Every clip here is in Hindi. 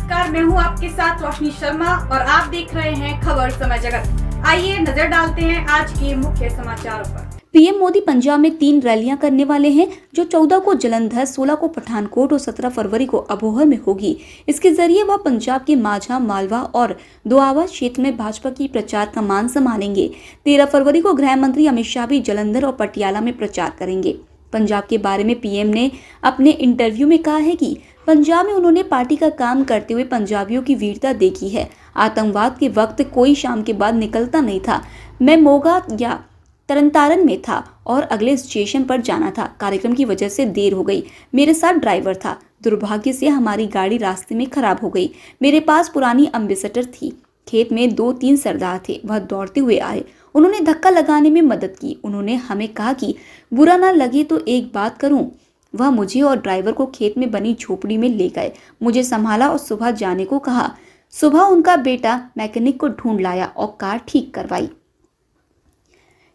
नमस्कार, मैं हूं आपके साथ रोशनी शर्मा और आप देख रहे हैं खबर समय जगत। आइए नजर डालते हैं आज के मुख्य समाचारों पर। पीएम मोदी पंजाब में 3 रैलियां करने वाले हैं, जो 14 को जलंधर, 16 को पठानकोट और 17 फरवरी को अबोहर में होगी। इसके जरिए वह पंजाब के माझा, मालवा और दोआबा क्षेत्र में भाजपा की प्रचार कमान संभालेंगे। 13 फरवरी को गृह मंत्री अमित शाह भी जलंधर और पटियाला में प्रचार करेंगे। पंजाब के बारे में पीएम ने अपने इंटरव्यू में कहा है कि पंजाब में उन्होंने पार्टी का काम करते हुए पंजाबियों की वीरता देखी है। आतंकवाद के वक्त कोई शाम के बाद निकलता नहीं था। मैं मोगा या तरनतारन में था और अगले स्टेशन पर जाना था। कार्यक्रम की वजह से देर हो गई। मेरे साथ ड्राइवर था। दुर्भाग्य से हमारी गाड़ी रास्ते में खराब हो गई। मेरे पास पुरानी एम्बेसडर थी। खेत में 2-3 सरदार थे। वह दौड़ते हुए आए। उन्होंने धक्का लगाने में मदद की। उन्होंने हमें कहा कि बुरा ना लगे तो एक बात करूं। वह मुझे और ड्राइवर को खेत में बनी झोपड़ी में ले गए। मुझे संभाला और सुबह जाने को कहा। सुबह उनका बेटा मैकेनिक को ढूंढ लाया और कार ठीक करवाई।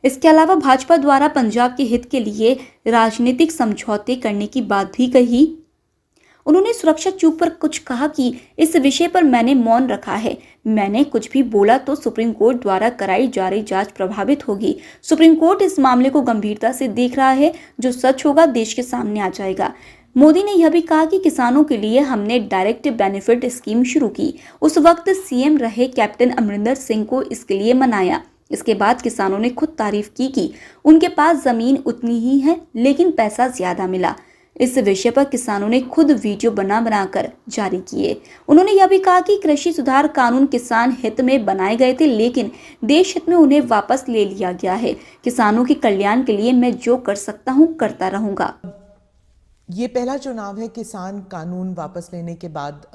इसके अलावा भाजपा द्वारा पंजाब के हित के लिए राजनीतिक समझौते करने की बात भी कही। उन्होंने सुरक्षा चूक पर कुछ कहा कि इस विषय पर मैंने मौन रखा है। मैंने कुछ भी बोला तो सुप्रीम कोर्ट द्वारा कराई जा रही जांच प्रभावित होगी। सुप्रीम कोर्ट इस मामले को गंभीरता से देख रहा है। जो सच होगा देश के सामने आ जाएगा। मोदी ने यह भी कहा कि किसानों के लिए हमने डायरेक्ट बेनिफिट स्कीम शुरू की। उस वक्त सीएम रहे कैप्टन अमरिंदर सिंह को इसके लिए मनाया। इसके बाद किसानों ने खुद तारीफ की कि उनके पास जमीन उतनी ही है लेकिन पैसा ज्यादा मिला। इस विषय पर किसानों ने खुद वीडियो बनाकर जारी किए। उन्होंने यह भी कहा कि कृषि सुधार कानून किसान हित में बनाए गए थे लेकिन देश हित में उन्हें वापस ले लिया गया है। किसानों के कल्याण के लिए मैं जो कर सकता हूं करता रहूंगा। ये पहला चुनाव है किसान कानून वापस लेने के बाद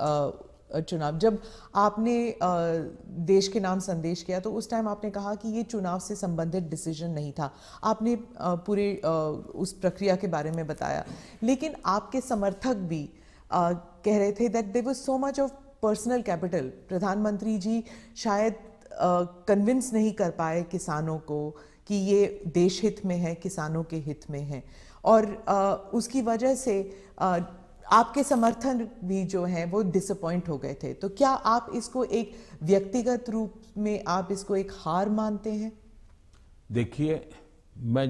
चुनाव। जब आपने देश के नाम संदेश किया तो उस टाइम आपने कहा कि ये चुनाव से संबंधित डिसीजन नहीं था। आपने पूरे उस प्रक्रिया के बारे में बताया, लेकिन आपके समर्थक भी कह रहे थे that there was so much of personal capital. प्रधानमंत्री जी शायद कन्विंस नहीं कर पाए किसानों को कि ये देश हित में है, किसानों के हित में है, और उसकी वजह से आपके समर्थन भी जो हैं वो डिसअपॉइंट हो गए थे। तो क्या आप इसको एक व्यक्तिगत रूप में आप इसको एक हार मानते हैं? देखिए, मैं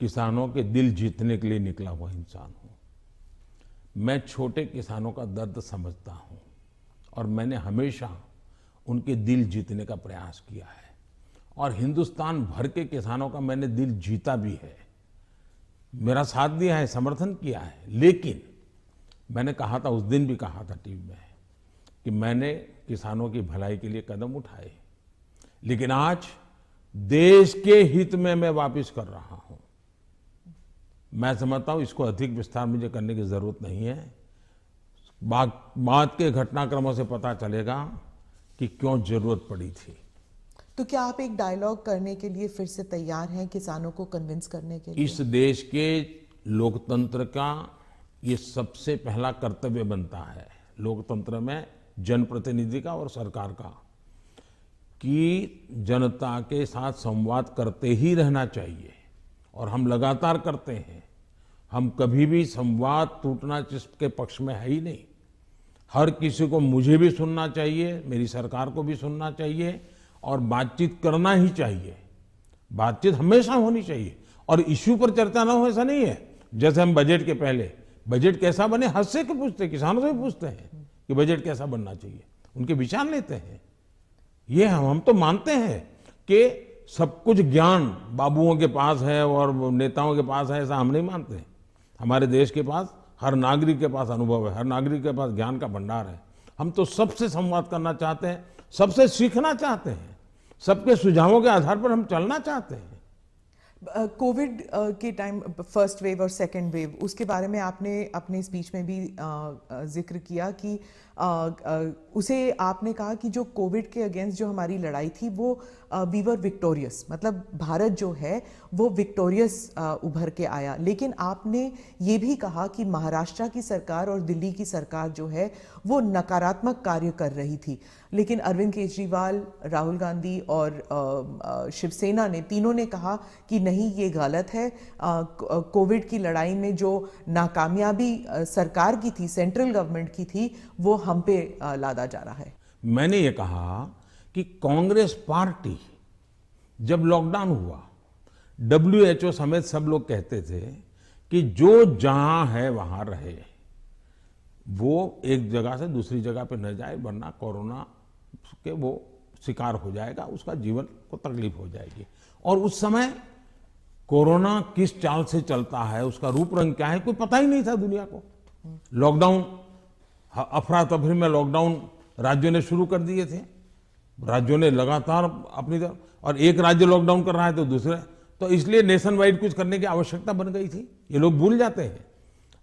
किसानों के दिल जीतने के लिए निकला हुआ इंसान हूं। मैं छोटे किसानों का दर्द समझता हूं और मैंने हमेशा उनके दिल जीतने का प्रयास किया है और हिंदुस्तान भर के किसानों का मैंने दिल जीता भी है। मेरा साथ दिया है, समर्थन किया है, लेकिन मैंने कहा था, उस दिन भी कहा था टीवी में, कि मैंने किसानों की भलाई के लिए कदम उठाए, लेकिन आज देश के हित में मैं वापस कर रहा हूं। मैं समझता हूं इसको अधिक विस्तार मुझे करने की जरूरत नहीं है। बाद के घटनाक्रमों से पता चलेगा कि क्यों जरूरत पड़ी थी। तो क्या आप एक डायलॉग करने के लिए फिर से तैयार हैं किसानों को कन्विंस करने के लिए? इस देश के लोकतंत्र का ये सबसे पहला कर्तव्य बनता है, लोकतंत्र में जनप्रतिनिधि का और सरकार का, कि जनता के साथ संवाद करते ही रहना चाहिए और हम लगातार करते हैं। हम कभी भी संवाद टूटना जिसके पक्ष में है ही नहीं। हर किसी को मुझे भी सुनना चाहिए, मेरी सरकार को भी सुनना चाहिए और बातचीत करना ही चाहिए। बातचीत हमेशा होनी चाहिए और इश्यू पर चर्चा ना हो ऐसा नहीं है। जैसे हम बजट के पहले बजट कैसा बने हद से क्यों पूछते हैं, किसानों से पूछते हैं कि बजट कैसा बनना चाहिए, उनके विचार लेते हैं। ये हम तो मानते हैं कि सब कुछ ज्ञान बाबुओं के पास है और नेताओं के पास है, ऐसा हम नहीं मानते हैं। हमारे देश के पास हर नागरिक के पास अनुभव है, हर नागरिक के पास ज्ञान का भंडार है। हम तो सबसे संवाद करना चाहते हैं, सबसे सीखना चाहते हैं, सबके सुझावों के आधार पर हम चलना चाहते हैं। कोविड के टाइम फर्स्ट वेव और सेकेंड वेव, उसके बारे में आपने अपने स्पीच में भी जिक्र किया कि उसे आपने कहा कि जो कोविड के अगेंस्ट जो हमारी लड़ाई थी वो वी वर विक्टोरियस, मतलब भारत जो है वो विक्टोरियस उभर के आया। लेकिन आपने ये भी कहा कि महाराष्ट्र की सरकार और दिल्ली की सरकार जो है वो नकारात्मक कार्य कर रही थी। लेकिन अरविंद केजरीवाल, राहुल गांधी और शिवसेना ने तीनों ने कहा कि नहीं, ये गलत है, कोविड की लड़ाई में जो नाकामयाबी सरकार की थी, सेंट्रल गवर्नमेंट की थी, वो हम पे लादा जा रहा है? मैंने ये कहा कि कांग्रेस पार्टी जब लॉकडाउन हुआ, WHO समेत सब लोग कहते थे कि जो जहां है वहां रहे, वो एक जगह से दूसरी जगह पे न जाए, वरना कोरोना के वो शिकार हो जाएगा, उसका जीवन को तकलीफ हो जाएगी। और उस समय कोरोना किस चाल से चलता है, उसका रूप रंग क्या है, कोई पता ही नहीं था दुनिया को। लॉकडाउन, अफरा तफरी में लॉकडाउन राज्यों ने शुरू कर दिए थे, राज्यों ने लगातार अपनी तरफ, और एक राज्य लॉकडाउन कर रहा है तो दूसरे, तो इसलिए नेशन वाइड कुछ करने की आवश्यकता बन गई थी। ये लोग भूल जाते हैं,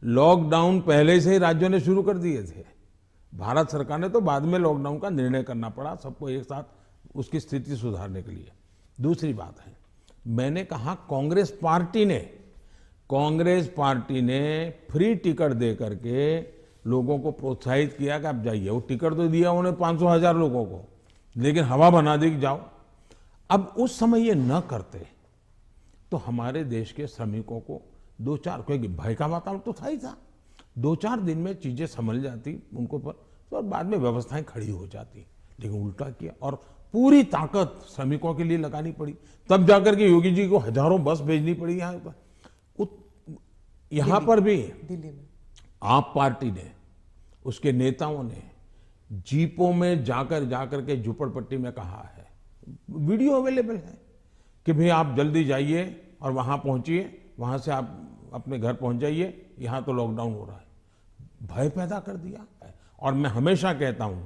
लॉकडाउन पहले से ही राज्यों ने शुरू कर दिए थे। भारत सरकार ने तो बाद में लॉकडाउन का निर्णय करना पड़ा सबको एक साथ उसकी स्थिति सुधारने के लिए। दूसरी बात है, मैंने कहा कांग्रेस पार्टी ने फ्री टिकट दे करके लोगों को प्रोत्साहित किया कि आप जाइए। वो टिकट तो दिया उन्होंने 500,000 लोगों को, लेकिन हवा बना दी कि जाओ। अब उस समय ये न करते तो हमारे देश के श्रमिकों को 2-4, क्योंकि भय का वातावरण तो था ही था, 2-4 दिन में चीजें संभल जाती उनको पर, तो बाद में व्यवस्थाएं खड़ी हो जाती। लेकिन उल्टा किया और पूरी ताकत श्रमिकों के लिए लगानी पड़ी। तब जाकर के योगी जी को हजारों बस भेजनी पड़ी यहाँ पर। यहाँ पर भी दिल्ली में आप पार्टी ने, उसके नेताओं ने जीपों में जाकर के झुपड़पट्टी में कहा है, वीडियो अवेलेबल है कि भाई आप जल्दी जाइए और वहां पहुंचिए, वहां से आप अपने घर पहुंच जाइए, यहां तो लॉकडाउन हो रहा है। भय पैदा कर दिया है। और मैं हमेशा कहता हूं,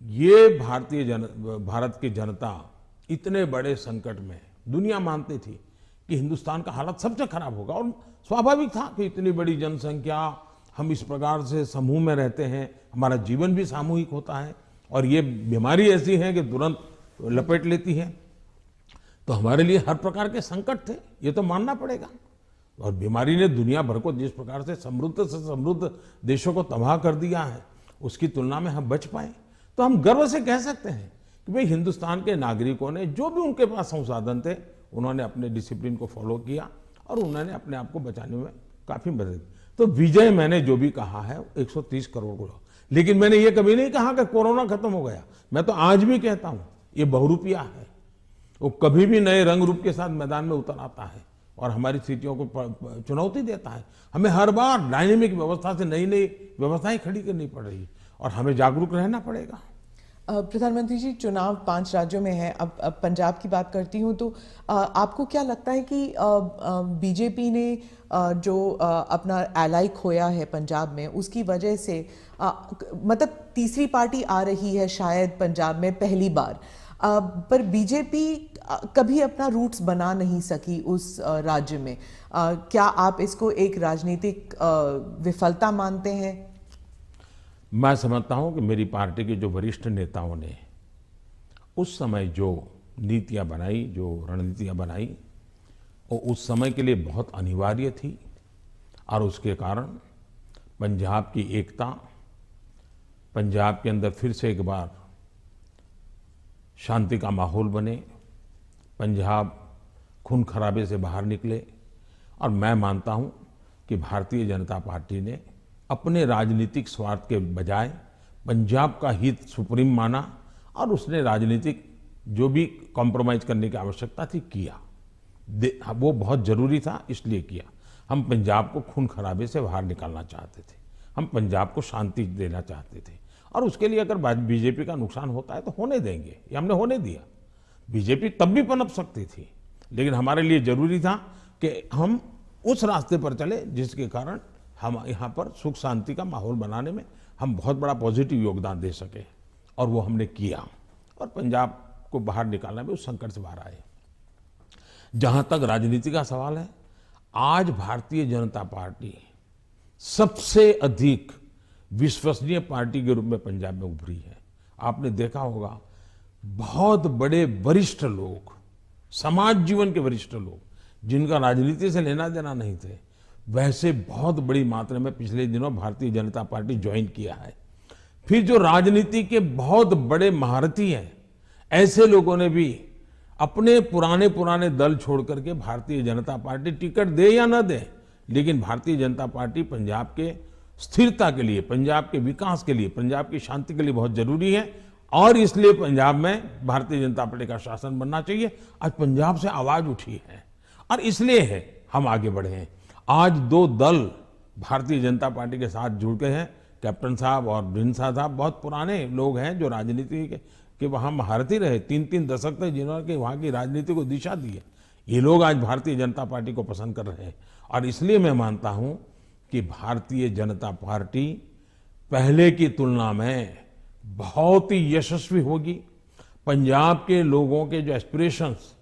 ये भारत की जनता इतने बड़े संकट में, दुनिया मानती थी कि हिंदुस्तान का हालत सबसे खराब होगा, और स्वाभाविक था कि इतनी बड़ी जनसंख्या, हम इस प्रकार से समूह में रहते हैं, हमारा जीवन भी सामूहिक होता है, और ये बीमारी ऐसी है कि तुरंत लपेट लेती है, तो हमारे लिए हर प्रकार के संकट थे, ये तो मानना पड़ेगा। और बीमारी ने दुनिया भर को जिस प्रकार से समृद्ध देशों को तबाह कर दिया है, उसकी तुलना में हम बच पाए, तो हम गर्व से कह सकते हैं कि भाई हिंदुस्तान के नागरिकों ने जो भी उनके पास संसाधन थे, उन्होंने अपने डिसिप्लिन को फॉलो किया और उन्होंने अपने आप को बचाने में काफी मदद की। तो विजय मैंने जो भी कहा है 130 करोड़ को, लेकिन मैंने ये कभी नहीं कहा कि कोरोना खत्म हो गया। मैं तो आज भी कहता हूं ये बहुरूपिया है, वो कभी भी नए रंग रूप के साथ मैदान में उतर आता है और हमारी स्थितियों को चुनौती देता है। हमें हर बार डायनेमिक व्यवस्था से नई नई व्यवस्थाएं खड़ी करनी पड़ रही, और हमें जागरूक रहना पड़ेगा। प्रधानमंत्री जी, चुनाव 5 राज्यों में है। अब पंजाब की बात करती हूँ, तो आपको क्या लगता है कि बीजेपी ने जो अपना एलाई खोया है पंजाब में, उसकी वजह से मतलब तीसरी पार्टी आ रही है शायद पंजाब में पहली बार, पर बीजेपी कभी अपना रूट्स बना नहीं सकी उस राज्य में। क्या आप इसको एक राजनीतिक विफलता मानते हैं? मैं समझता हूं कि मेरी पार्टी के जो वरिष्ठ नेताओं ने उस समय जो नीतियां बनाई, जो रणनीतियां बनाई, वो उस समय के लिए बहुत अनिवार्य थी, और उसके कारण पंजाब की एकता, पंजाब के अंदर फिर से एक बार शांति का माहौल बने, पंजाब खून खराबे से बाहर निकले। और मैं मानता हूं कि भारतीय जनता पार्टी ने अपने राजनीतिक स्वार्थ के बजाय पंजाब का हित सुप्रीम माना, और उसने राजनीतिक जो भी कॉम्प्रोमाइज करने की आवश्यकता थी किया, वो बहुत जरूरी था, इसलिए किया। हम पंजाब को खून खराबे से बाहर निकालना चाहते थे, हम पंजाब को शांति देना चाहते थे, और उसके लिए अगर बीजेपी का नुकसान होता है तो होने देंगे, ये हमने होने दिया। बीजेपी तब भी पनप सकती थी, लेकिन हमारे लिए जरूरी था कि हम उस रास्ते पर चले जिसके कारण हम यहाँ पर सुख शांति का माहौल बनाने में हम बहुत बड़ा पॉजिटिव योगदान दे सके, और वो हमने किया, और पंजाब को बाहर निकालने में उस संकट से बाहर आए। जहां तक राजनीति का सवाल है, आज भारतीय जनता पार्टी सबसे अधिक विश्वसनीय पार्टी के रूप में पंजाब में उभरी है। आपने देखा होगा, बहुत बड़े वरिष्ठ लोग, समाज जीवन के वरिष्ठ लोग, जिनका राजनीति से लेना देना नहीं थे, वैसे बहुत बड़ी मात्रा में पिछले दिनों भारतीय जनता पार्टी ज्वाइन किया है। फिर जो राजनीति के बहुत बड़े महारथी हैं, ऐसे लोगों ने भी अपने पुराने पुराने दल छोड़ करके भारतीय जनता पार्टी टिकट दे या ना दे, लेकिन भारतीय जनता पार्टी पंजाब के स्थिरता के लिए, पंजाब के विकास के लिए, पंजाब की शांति के लिए बहुत जरूरी है और इसलिए पंजाब में भारतीय जनता पार्टी का शासन बनना चाहिए। आज पंजाब से आवाज उठी है और इसलिए है हम आगे बढ़े हैं। आज दो दल भारतीय जनता पार्टी के साथ जुड़ गए हैं। कैप्टन साहब और ढींडसा साहब बहुत पुराने लोग हैं जो राजनीति के वहाँ महारथी रहे, 3-3 दशक तक जिन्होंने वहाँ की राजनीति को दिशा दी है। ये लोग आज भारतीय जनता पार्टी को पसंद कर रहे हैं और इसलिए मैं मानता हूँ कि भारतीय जनता पार्टी पहले की तुलना में बहुत ही यशस्वी होगी। पंजाब के लोगों के जो एस्पिरेशंस,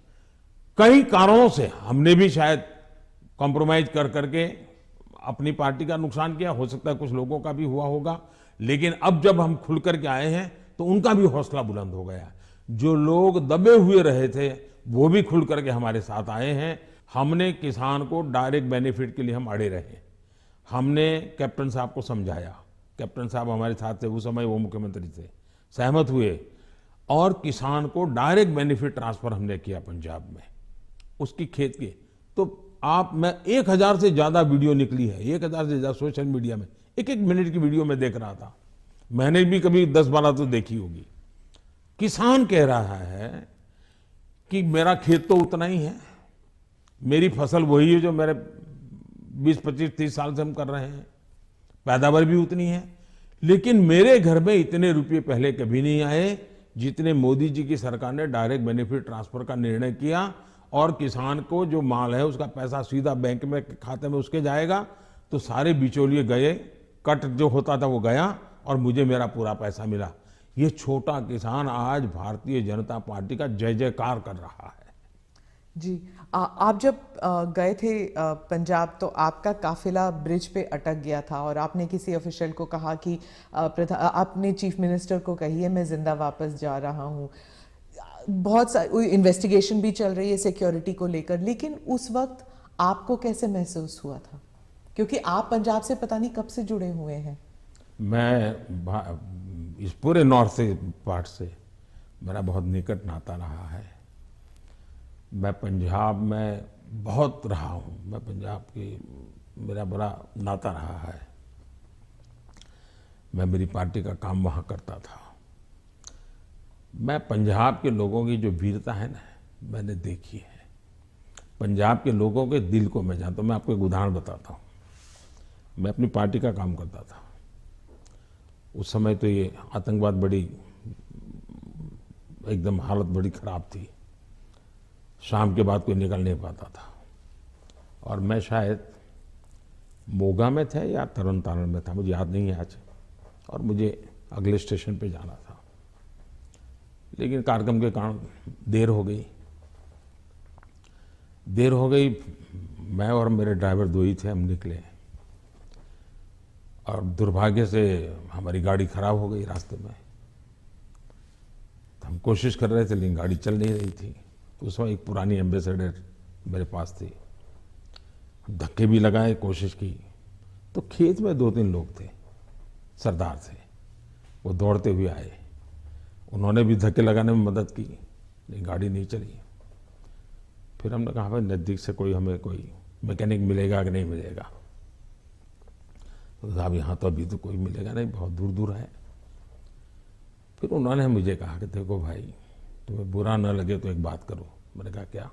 कई कारणों से हमने भी शायद कॉम्प्रोमाइज कर करके अपनी पार्टी का नुकसान किया, हो सकता है कुछ लोगों का भी हुआ होगा, लेकिन अब जब हम खुल करके आए हैं तो उनका भी हौसला बुलंद हो गया। जो लोग दबे हुए रहे थे वो भी खुल करके हमारे साथ आए हैं। हमने किसान को डायरेक्ट बेनिफिट के लिए हम अड़े रहे, हमने कैप्टन साहब को समझाया, कैप्टन साहब हमारे साथ थे, उस समय वो मुख्यमंत्री थे, सहमत हुए और किसान को डायरेक्ट बेनिफिट ट्रांसफर हमने किया पंजाब में उसकी खेत के। तो मैं 1000 से ज्यादा वीडियो निकली है, 1000 से ज्यादा सोशल मीडिया में, एक मिनट की वीडियो में देख रहा था, मैंने भी कभी 10-12 तो देखी होगी। किसान कह रहा है कि मेरा खेत तो उतना ही है, मेरी फसल वही है जो मेरे 20-25-30 साल से हम कर रहे हैं, पैदावार भी उतनी है, लेकिन मेरे घर में इतने रुपये पहले कभी नहीं आए जितने मोदी जी की सरकार ने डायरेक्ट बेनिफिट ट्रांसफर का निर्णय किया और किसान को जो माल है उसका पैसा सीधा बैंक में खाते में उसके जाएगा। तो सारे बिचौलिए गए, कट जो होता था वो गया और मुझे मेरा पूरा पैसा मिला। ये छोटा किसान आज भारतीय जनता पार्टी का जय जयकार कर रहा है। जी, आप जब गए थे पंजाब तो आपका काफिला ब्रिज पे अटक गया था और आपने किसी ऑफिशियल को कहा कि आपने चीफ मिनिस्टर को कही है मैं जिंदा वापस जा रहा हूँ। बहुत सारी इन्वेस्टिगेशन भी चल रही है सिक्योरिटी को लेकर, लेकिन उस वक्त आपको कैसे महसूस हुआ था, क्योंकि आप पंजाब से पता नहीं कब से जुड़े हुए हैं? मैं इस पूरे नॉर्थ से पार्ट से मेरा बहुत निकट नाता रहा है। मैं पंजाब में बहुत रहा हूँ, मैं पंजाब की मेरा बड़ा नाता रहा है। मैं मेरी पार्टी का काम वहाँ करता था। मैं पंजाब के लोगों की जो वीरता है ना, मैंने देखी है। पंजाब के लोगों के दिल को मैं जानता हूँ। मैं आपको एक उदाहरण बताता हूँ। मैं अपनी पार्टी का काम करता था, उस समय तो ये आतंकवाद बड़ी एकदम हालत बड़ी खराब थी, शाम के बाद कोई निकल नहीं पाता था और मैं शायद मोगा में था या तरन तारण में था, मुझे याद नहीं है आज, और मुझे अगले स्टेशन पे जाना था, लेकिन कार्यक्रम के कारण देर हो गई। मैं और मेरे ड्राइवर दो ही थे, हम निकले और दुर्भाग्य से हमारी गाड़ी खराब हो गई रास्ते में। तो हम कोशिश कर रहे थे लेकिन गाड़ी चल नहीं रही थी। उस वक्त एक पुरानी एम्बेसडर मेरे पास थी, धक्के भी लगाए, कोशिश की, तो खेत में 2-3 लोग थे, सरदार थे, वो दौड़ते हुए आए, उन्होंने भी धक्के लगाने में मदद की, लेकिन गाड़ी नहीं चली। फिर हमने कहा भाई नज़दीक से हमें कोई मैकेनिक मिलेगा कि नहीं मिलेगा? तो साहब यहाँ तो अभी तो कोई मिलेगा नहीं, बहुत दूर दूर है। फिर उन्होंने मुझे कहा कि देखो भाई, तुम्हें बुरा न लगे तो एक बात करो। मैंने कहा क्या?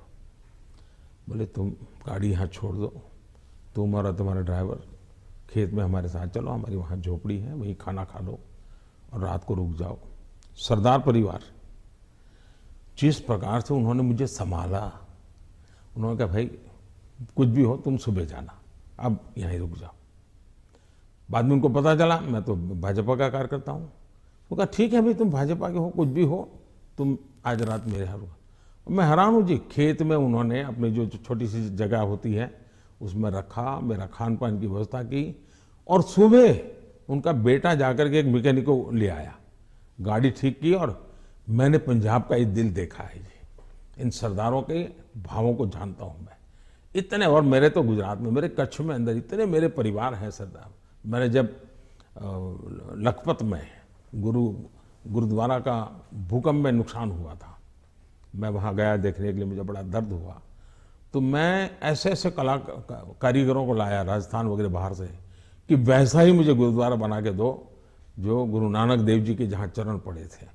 बोले तुम गाड़ी यहाँ छोड़ दो, तुम और तुम्हारा ड्राइवर खेत में हमारे साथ चलो, हमारी वहाँ झोपड़ी है, वहीं खाना खा लो और रात को रुक जाओ। सरदार परिवार, जिस प्रकार से उन्होंने मुझे संभाला, उन्होंने कहा भाई कुछ भी हो तुम सुबह जाना, अब यहीं रुक जाओ। बाद में उनको पता चला मैं तो भाजपा का कार्यकर्ता हूँ। वो कहा ठीक है भाई, तुम भाजपा के हो, कुछ भी हो, तुम आज रात मेरे यहाँ रुको। मैं हैरान हूँ जी, खेत में उन्होंने अपनी जो छोटी सी जगह होती है उसमें रखा, मेरा खान पान की व्यवस्था की और सुबह उनका बेटा जाकर के एक मैकेनिक को ले आया, गाड़ी ठीक की और मैंने पंजाब का ये दिल देखा है जी। इन सरदारों के भावों को जानता हूँ मैं इतने। और मेरे तो गुजरात में, मेरे कच्छ में अंदर इतने मेरे परिवार हैं सरदार। मैंने जब लखपत में गुरुद्वारा का भूकंप में नुकसान हुआ था, मैं वहाँ गया देखने के लिए, मुझे बड़ा दर्द हुआ। तो मैं ऐसे ऐसे कारीगरों को लाया राजस्थान वगैरह बाहर से कि वैसा ही मुझे गुरुद्वारा बना के दो जो गुरु नानक देव जी के जहाँ चरण पड़े थे।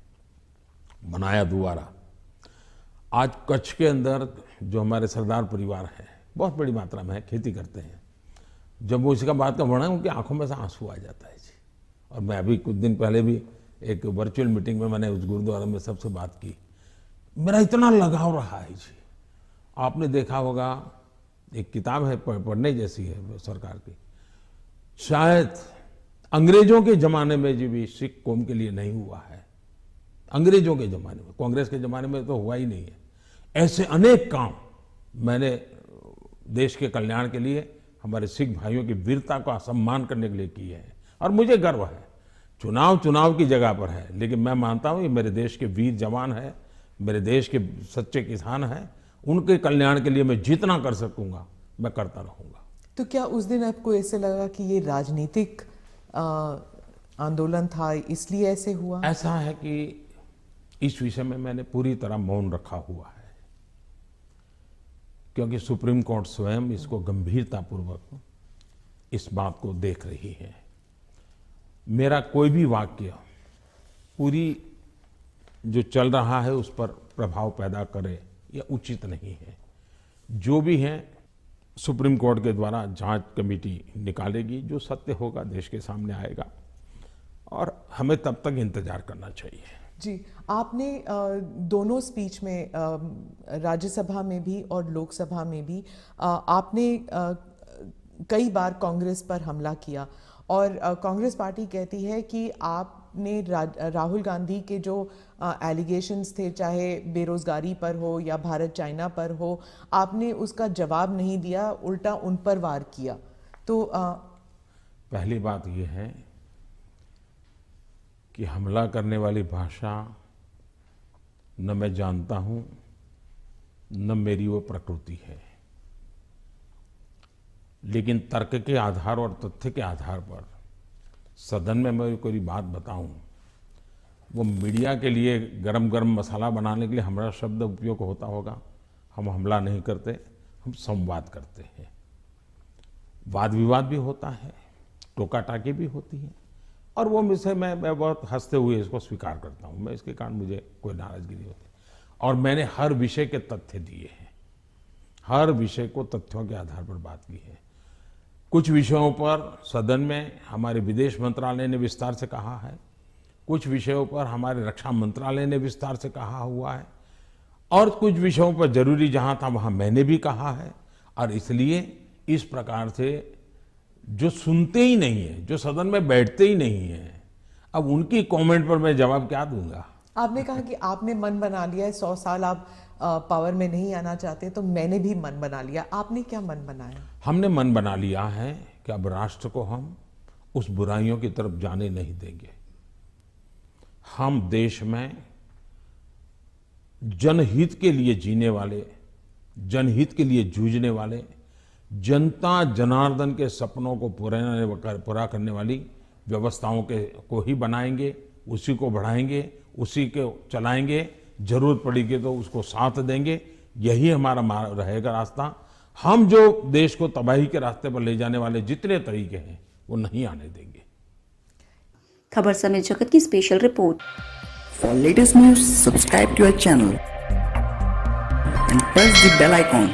बनाया दोबारा। आज कच्छ के अंदर जो हमारे सरदार परिवार है, बहुत बड़ी मात्रा में है, खेती करते हैं। जब वो इसका बात का वर्णन, उनकी आंखों में से आंसू आ जाता है जी। और मैं अभी कुछ दिन पहले भी एक वर्चुअल मीटिंग में मैंने उस गुरुद्वारा में सबसे बात की। मेरा इतना लगाव रहा है जी। आपने देखा होगा, एक किताब है पढ़ने जैसी है सरकार की, शायद अंग्रेजों के जमाने में जी भी सिख कौम के लिए नहीं हुआ है। अंग्रेजों के जमाने में, कांग्रेस के जमाने में तो हुआ ही नहीं है। ऐसे अनेक काम मैंने देश के कल्याण के लिए, हमारे सिख भाइयों की वीरता का सम्मान करने के लिए किए हैं। और मुझे गर्व है। चुनाव की जगह पर है, लेकिन मैं मानता हूं ये मेरे देश के वीर जवान है, मेरे देश के सच्चे किसान हैं। उनके कल्याण के लिए मैं जितना कर सकूंगा मैं करता रहूंगा। तो क्या उस दिन आपको ऐसे लगा कि ये राजनीतिक आंदोलन था, इसलिए ऐसे हुआ? ऐसा है कि इस विषय में मैंने पूरी तरह मौन रखा हुआ है, क्योंकि सुप्रीम कोर्ट स्वयं इसको गंभीरतापूर्वक इस बात को देख रही है। मेरा कोई भी वाक्य पूरी जो चल रहा है उस पर प्रभाव पैदा करे यह उचित नहीं है। जो भी है सुप्रीम कोर्ट के द्वारा जांच कमेटी निकालेगी, जो सत्य होगा देश के सामने आएगा, और हमें तब तक इंतजार करना चाहिए। जी, आपने दोनों स्पीच में, राज्यसभा में भी और लोकसभा में भी, आपने कई बार कांग्रेस पर हमला किया, और कांग्रेस पार्टी कहती है कि आपने राहुल गांधी के जो एलिगेशंस थे, चाहे बेरोजगारी पर हो या भारत चाइना पर हो, आपने उसका जवाब नहीं दिया, उल्टा उन पर वार किया। तो पहली बात यह है कि हमला करने वाली भाषा न मैं जानता हूं, न मेरी वो प्रकृति है। लेकिन तर्क के आधार और तथ्य के आधार पर सदन में मैं कोई बात बताऊं, वो मीडिया के लिए गरम गरम मसाला बनाने के लिए हमारा शब्द उपयोग होता होगा। हम हमला नहीं करते, हम संवाद करते हैं। वाद विवाद भी होता है, टोका टाकी भी होती है, और वो विषय मैं बहुत हंसते हुए इसको स्वीकार करता हूँ। मैं इसके कारण मुझे कोई नाराजगी नहीं होती। और मैंने हर विषय के तथ्य दिए हैं, हर विषय को तथ्यों के आधार पर बात की है। कुछ विषयों पर सदन में हमारे विदेश मंत्रालय ने विस्तार से कहा है, कुछ विषयों पर हमारे रक्षा मंत्रालय ने विस्तार से कहा हुआ है, और कुछ विषयों पर जरूरी जहां था वहां मैंने भी कहा है। और इसलिए इस प्रकार से जो सुनते ही नहीं है, जो सदन में बैठते ही नहीं है, अब उनकी कमेंट पर मैं जवाब क्या दूंगा। आपने कहा कि आपने मन बना लिया है, 100 साल आप पावर में नहीं आना चाहते, तो मैंने भी मन बना लिया। आपने क्या मन बनाया? हमने मन बना लिया है कि अब राष्ट्र को हम उस बुराइयों की तरफ जाने नहीं देंगे। हम देश में जनहित के लिए जीने वाले, जनहित के लिए जूझने वाले, जनता जनार्दन के सपनों को पूरा करने वाली व्यवस्थाओं को ही बनाएंगे, उसी को बढ़ाएंगे, उसी को चलाएंगे। जरूरत पड़ेगी तो उसको साथ देंगे। यही हमारा रहेगा रास्ता। हम जो देश को तबाही के रास्ते पर ले जाने वाले जितने तरीके हैं वो नहीं आने देंगे। खबर समय जगत की special report. For latest news, subscribe to our channel and press the bell icon.